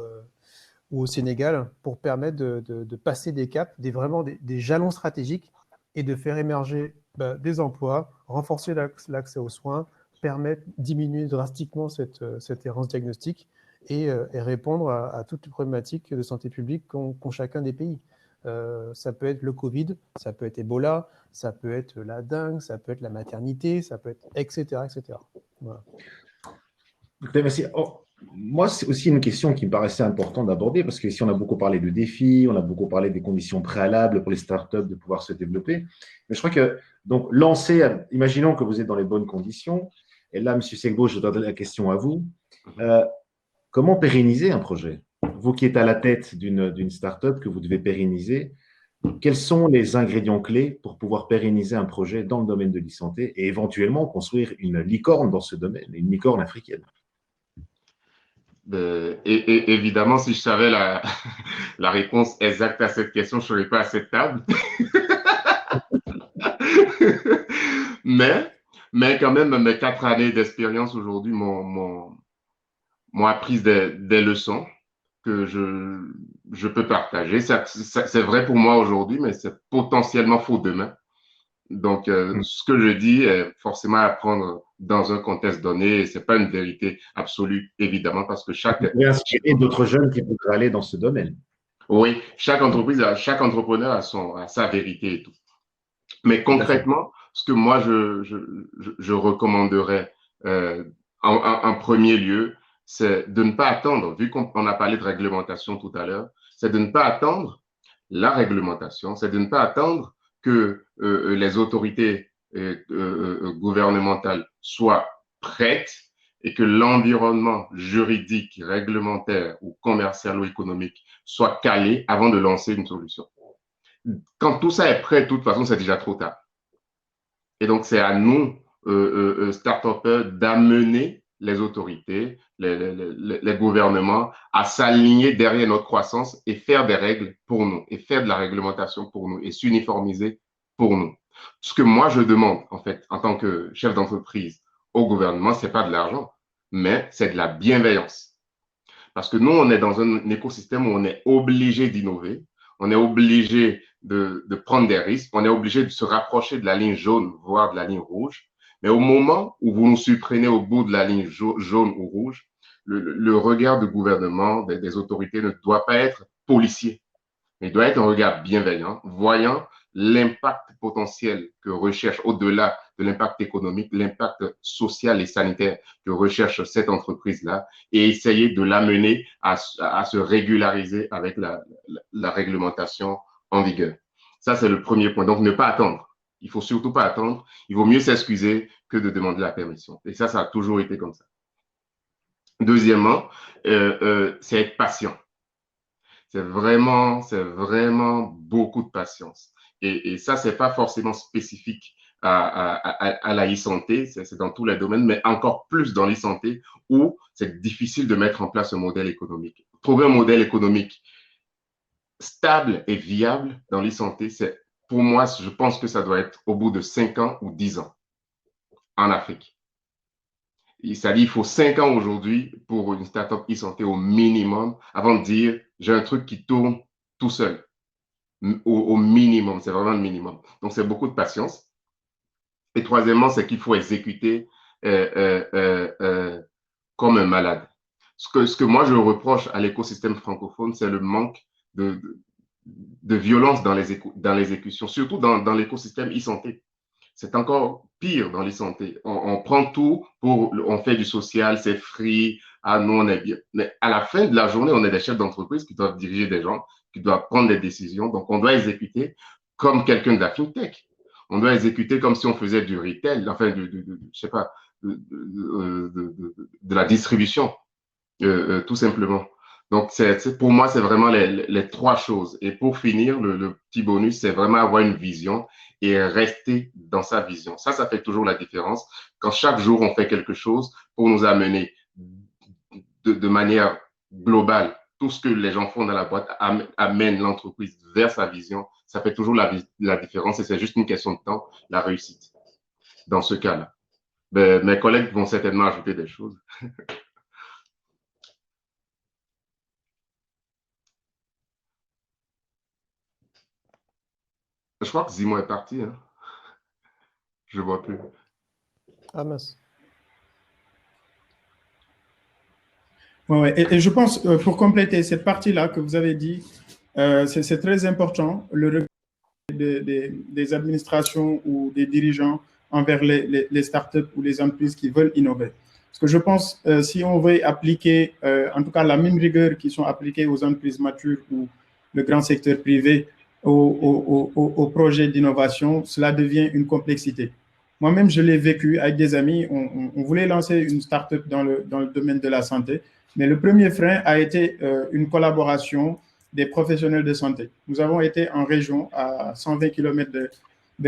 [SPEAKER 5] au Sénégal pour permettre de passer des caps, vraiment des jalons stratégiques et de faire émerger des emplois, renforcer l'accès aux soins, permettre diminuer drastiquement cette errance diagnostique et répondre à toutes les problématiques de santé publique qu'ont chacun des pays. Ça peut être le Covid, ça peut être Ebola, ça peut être la dengue, ça peut être la maternité, ça peut être etc. etc. Voilà.
[SPEAKER 1] Merci. Oh, moi, c'est aussi une question qui me paraissait importante d'aborder parce que ici, on a beaucoup parlé de défis, on a beaucoup parlé des conditions préalables pour les startups de pouvoir se développer. Mais je crois que, donc, imaginons que vous êtes dans les bonnes conditions. Et là, M. Segbo, je donne la question à vous. Comment pérenniser un projet? Vous qui êtes à la tête d'une startup que vous devez pérenniser, quels sont les ingrédients clés pour pouvoir pérenniser un projet dans le domaine de l'e-santé et éventuellement construire une licorne dans ce domaine, une licorne africaine?
[SPEAKER 3] Évidemment, si je savais la réponse exacte à cette question, je ne serais pas à cette table. mais quand même, mes 4 années d'expérience aujourd'hui m'ont appris des leçons que je peux partager. C'est vrai pour moi aujourd'hui, mais c'est potentiellement faux demain. Donc, ce que je dis est forcément à prendre dans un contexte donné. Ce n'est pas une vérité absolue, évidemment, parce que
[SPEAKER 1] Vous pouvez inspirer d'autres jeunes qui voudraient aller dans ce domaine.
[SPEAKER 3] Oui, chaque entrepreneur a sa vérité et tout. Mais concrètement, ce que moi, je recommanderais en premier lieu, c'est de ne pas attendre, vu qu'on a parlé de réglementation tout à l'heure, c'est de ne pas attendre la réglementation, c'est de ne pas attendre que les autorités gouvernementales soient prêtes et que l'environnement juridique, réglementaire ou commercial ou économique soit calé avant de lancer une solution. Quand tout ça est prêt, de toute façon, c'est déjà trop tard. Et donc, c'est à nous, start-upers, d'amener les autorités, les gouvernements à s'aligner derrière notre croissance et faire des règles pour nous, et faire de la réglementation pour nous, et s'uniformiser pour nous. Ce que moi, je demande, en fait, en tant que chef d'entreprise au gouvernement, ce n'est pas de l'argent, mais c'est de la bienveillance. Parce que nous, on est dans un écosystème où on est obligé d'innover, on est obligé de prendre des risques, on est obligé de se rapprocher de la ligne jaune, voire de la ligne rouge. Mais au moment où vous nous surprenez au bout de la ligne jaune ou rouge, le regard du gouvernement, des autorités ne doit pas être policier. Il doit être un regard bienveillant, voyant l'impact potentiel que recherche, au-delà de l'impact économique, l'impact social et sanitaire que recherche cette entreprise-là et essayer de l'amener à se régulariser avec la réglementation en vigueur. Ça, c'est le premier point. Donc, ne pas attendre. Il ne faut surtout pas attendre. Il vaut mieux s'excuser que de demander la permission. Et ça a toujours été comme ça. Deuxièmement, c'est être patient. C'est vraiment beaucoup de patience. Et ça, c'est pas forcément spécifique à la e-santé, c'est dans tous les domaines, mais encore plus dans l'e-santé où c'est difficile de mettre en place un modèle économique. Trouver un modèle économique stable et viable dans l'e-santé, c'est, pour moi, je pense que ça doit être au bout de 5 ans ou 10 ans en Afrique. C'est-à-dire il faut 5 ans aujourd'hui pour une startup e-santé au minimum avant de dire j'ai un truc qui tourne tout seul. Au minimum, c'est vraiment le minimum. Donc, c'est beaucoup de patience. Et troisièmement, c'est qu'il faut exécuter comme un malade. Ce que moi, je reproche à l'écosystème francophone, c'est le manque de, de violence dans les exécutions, surtout dans l'écosystème e-santé. C'est encore pire dans l'e-santé. On prend tout on fait du social, c'est free, ah nous on est bien. Mais à la fin de la journée, on est des chefs d'entreprise qui doivent diriger des gens, qui doivent prendre des décisions. Donc on doit exécuter comme quelqu'un de la fintech. On doit exécuter comme si on faisait du retail, enfin je sais pas, de la distribution, tout simplement. Donc, pour moi, c'est vraiment les trois choses. Et pour finir, le petit bonus, c'est vraiment avoir une vision et rester dans sa vision. Ça fait toujours la différence. Quand chaque jour, on fait quelque chose pour nous amener de manière globale, tout ce que les gens font dans la boîte amène l'entreprise vers sa vision. Ça fait toujours la différence et c'est juste une question de temps, la réussite. Dans ce cas-là. Ben, mes collègues vont certainement ajouter des choses. Je crois que Zimon est parti. Hein. Je ne vois plus.
[SPEAKER 5] Ah mince.
[SPEAKER 2] Ouais. Et je pense, pour compléter cette partie-là que vous avez dit, c'est très important, le regard des administrations ou des dirigeants envers les startups ou les entreprises qui veulent innover. Parce que je pense, si on veut appliquer, en tout cas, la même rigueur qui sont appliquées aux entreprises matures ou le grand secteur privé aux projets d'innovation, cela devient une complexité. Moi-même, je l'ai vécu avec des amis. On voulait lancer une startup dans le domaine de la santé, mais le premier frein a été une collaboration des professionnels de santé. Nous avons été en région à 120 km de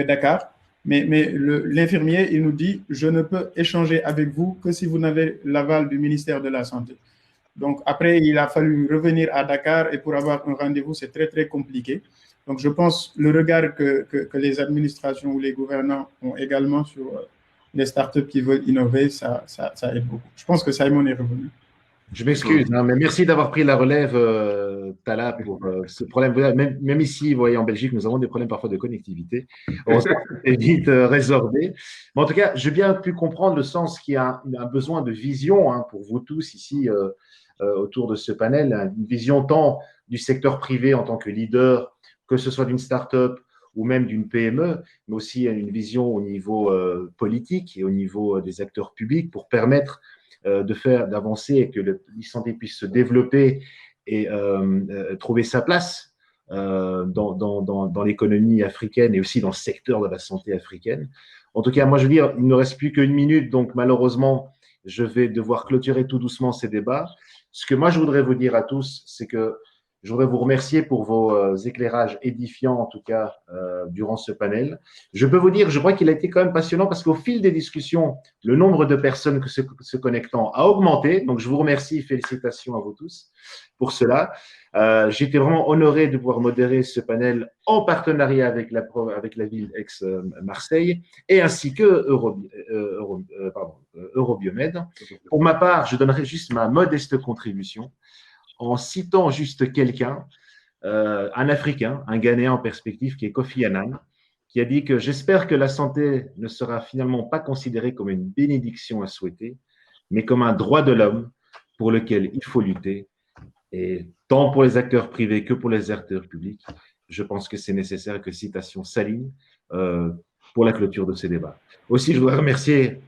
[SPEAKER 2] Dakar, mais l'infirmier, il nous dit, je ne peux échanger avec vous que si vous n'avez l'aval du ministère de la Santé. Donc après, il a fallu revenir à Dakar et pour avoir un rendez-vous, c'est très, très compliqué. Donc je pense le regard que les administrations ou les gouvernants ont également sur les startups qui veulent innover, ça aide beaucoup. Je pense que Simon est revenu.
[SPEAKER 1] Je m'excuse, hein, mais merci d'avoir pris la relève, Tala, pour ce problème. Même ici, vous voyez, en Belgique, nous avons des problèmes parfois de connectivité. On s'est vite résorbé. Mais en tout cas, j'ai bien pu comprendre le sens qu'il y a un besoin de vision hein, pour vous tous ici autour de ce panel, une vision tant du secteur privé en tant que leader, que ce soit d'une start-up ou même d'une PME, mais aussi une vision au niveau politique et au niveau des acteurs publics pour permettre d'avancer et que l'e-santé puisse se développer et trouver sa place dans l'économie africaine et aussi dans le secteur de la santé africaine. En tout cas, moi, je veux dire, il ne reste plus qu'une minute, donc malheureusement, je vais devoir clôturer tout doucement ces débats. Ce que moi, je voudrais vous dire à tous, c'est que je voudrais vous remercier pour vos éclairages édifiants, en tout cas, durant ce panel. Je peux vous dire, je crois qu'il a été quand même passionnant parce qu'au fil des discussions, le nombre de personnes se connectant a augmenté. Donc, je vous remercie et félicitations à vous tous pour cela. J'ai été vraiment honoré de pouvoir modérer ce panel en partenariat avec la ville ex-Marseille et ainsi que Eurobiomed. Pour ma part, je donnerai juste ma modeste contribution en citant juste quelqu'un, un Africain, un Ghanéen en perspective, qui est Kofi Annan, qui a dit que j'espère que la santé ne sera finalement pas considérée comme une bénédiction à souhaiter, mais comme un droit de l'homme pour lequel il faut lutter. Et tant pour les acteurs privés que pour les acteurs publics, je pense que c'est nécessaire que citation s'aligne pour la clôture de ces débats. Aussi, je voudrais remercier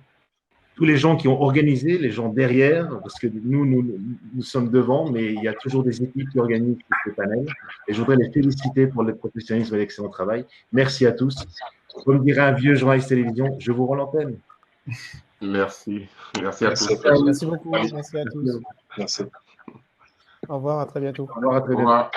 [SPEAKER 1] tous les gens qui ont organisé, les gens derrière, parce que nous sommes devant, mais il y a toujours des équipes qui organisent ce panel. Et je voudrais les féliciter pour le professionnalisme et l'excellent travail. Merci à tous. Comme dirait un vieux journaliste télévision, je vous rends l'antenne.
[SPEAKER 3] Merci. Merci à tous.
[SPEAKER 5] Merci beaucoup. Merci à tous.
[SPEAKER 6] Merci.
[SPEAKER 5] Au revoir, à très bientôt.
[SPEAKER 1] Au revoir, à très
[SPEAKER 3] Au
[SPEAKER 1] bientôt.
[SPEAKER 3] revoir.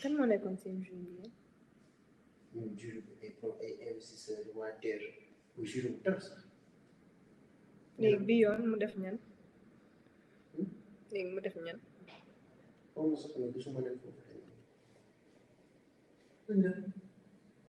[SPEAKER 7] kan moo nekkoon seen jur bi
[SPEAKER 8] ñun jur ay investisseur waa TER bu jur bu tax sax
[SPEAKER 7] léegi bi yoon mu def ñan léegi mu def ñan
[SPEAKER 8] xaw ma sax ne gisuma leen foofu